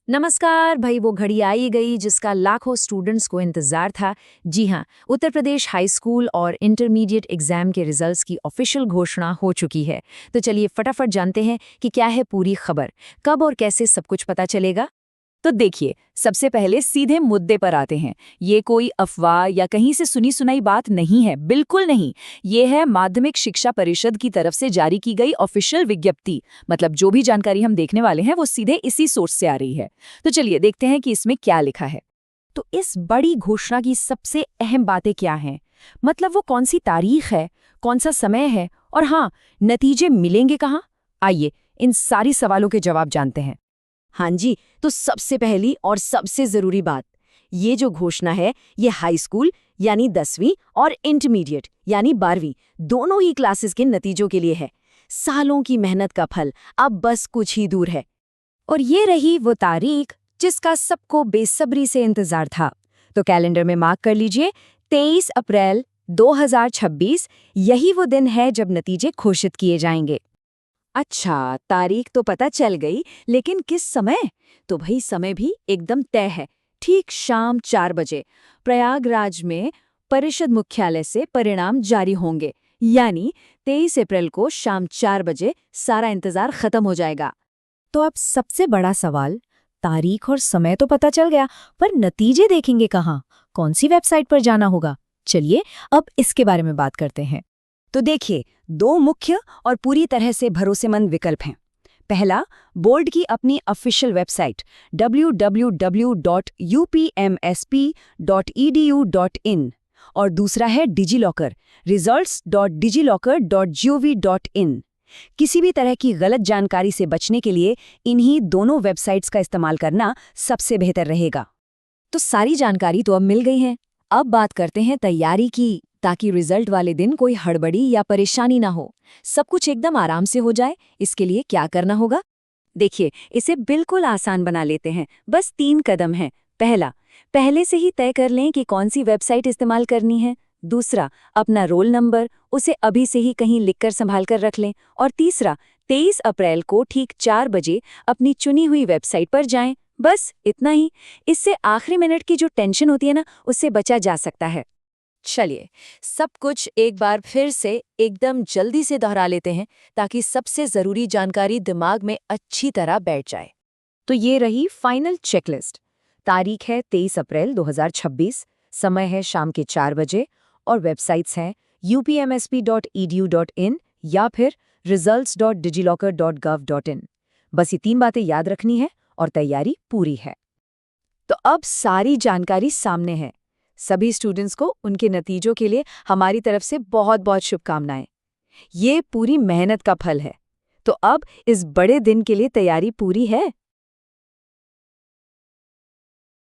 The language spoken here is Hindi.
नमस्कार भाई। वो घड़ी आई गई जिसका लाखों स्टूडेंट्स को इंतजार था। जी हाँ, उत्तर प्रदेश हाई स्कूल और इंटरमीडिएट एग्जाम के रिजल्ट्स की ऑफिशियल घोषणा हो चुकी है। तो चलिए फटाफट जानते हैं कि क्या है पूरी खबर, कब और कैसे सब कुछ पता चलेगा। तो देखिए, सबसे पहले सीधे मुद्दे पर आते हैं। ये कोई अफवाह या कहीं से सुनी सुनाई बात नहीं है, बिल्कुल नहीं। ये है माध्यमिक शिक्षा परिषद की तरफ से जारी की गई ऑफिशियल विज्ञप्ति। मतलब जो भी जानकारी हम देखने वाले हैं वो सीधे इसी सोर्स से आ रही है। तो चलिए देखते हैं कि इसमें क्या लिखा है। तो इस बड़ी घोषणा की सबसे अहम बातें क्या हैं? मतलब वो कौन सी तारीख है, कौन सा समय है, और हाँ, नतीजे मिलेंगे कहाँ? आइए इन सारी सवालों के जवाब जानते हैं। हाँ जी, तो सबसे पहली और सबसे जरूरी बात, ये जो घोषणा है ये हाई स्कूल यानी 10वीं और इंटरमीडिएट यानी 12वीं दोनों ही क्लासेस के नतीजों के लिए है। सालों की मेहनत का फल अब बस कुछ ही दूर है। और ये रही वो तारीख जिसका सबको बेसब्री से इंतजार था। तो कैलेंडर में मार्क कर लीजिए, 23 अप्रैल 2026 यही वो दिन है जब नतीजे घोषित किए जाएंगे। अच्छा, तारीख तो पता चल गई, लेकिन किस समय? तो भाई समय भी एकदम तय है। ठीक शाम 4 बजे प्रयागराज में परिषद मुख्यालय से परिणाम जारी होंगे। यानी 23 अप्रैल को शाम 4 बजे सारा इंतजार खत्म हो जाएगा। तो अब सबसे बड़ा सवाल, तारीख और समय तो पता चल गया, पर नतीजे देखेंगे कहाँ? कौन सी वेबसाइट पर जाना होगा? चलिए अब इसके बारे में बात करते हैं। तो देखिए, दो मुख्य और पूरी तरह से भरोसेमंद विकल्प हैं। पहला, बोर्ड की अपनी ऑफिशियल वेबसाइट www.upmsp.edu.in और दूसरा है डिजिलॉकर results.digilocker.gov.in। किसी भी तरह की गलत जानकारी से बचने के लिए इन्हीं दोनों वेबसाइट्स का इस्तेमाल करना सबसे बेहतर रहेगा। तो सारी जानकारी तो अब मिल गई है। अब बात करते हैं तैयारी की, ताकि रिजल्ट वाले दिन कोई हड़बड़ी या परेशानी ना हो, सब कुछ एकदम आराम से हो जाए। इसके लिए क्या करना होगा? देखिए, इसे बिल्कुल आसान बना लेते हैं। बस 3 कदम हैं। पहला, पहले से ही तय कर लें कि कौन सी वेबसाइट इस्तेमाल करनी है। दूसरा, अपना रोल नंबर उसे अभी से ही कहीं लिखकर संभाल कर रख लें। और तीसरा, 23 अप्रैल को ठीक 4 बजे अपनी चुनी हुई वेबसाइट पर जाएं। बस इतना ही। इससे आखिरी मिनट की जो टेंशन होती है ना, उससे बचा जा सकता है। चलिए सब कुछ एक बार फिर से एकदम जल्दी से दोहरा लेते हैं, ताकि सबसे जरूरी जानकारी दिमाग में अच्छी तरह बैठ जाए। तो ये रही फाइनल चेकलिस्ट। तारीख है 23 अप्रैल 2026, समय है शाम के 4 बजे, और वेबसाइट्स हैं upmsp.edu.in या फिर results.digilocker.gov.in। बस ये 3 बातें याद रखनी है और तैयारी पूरी है। तो अब सारी जानकारी सामने है। सभी स्टूडेंट्स को उनके नतीजों के लिए हमारी तरफ से बहुत बहुत शुभकामनाएं। ये पूरी मेहनत का फल है। तो अब इस बड़े दिन के लिए तैयारी पूरी है।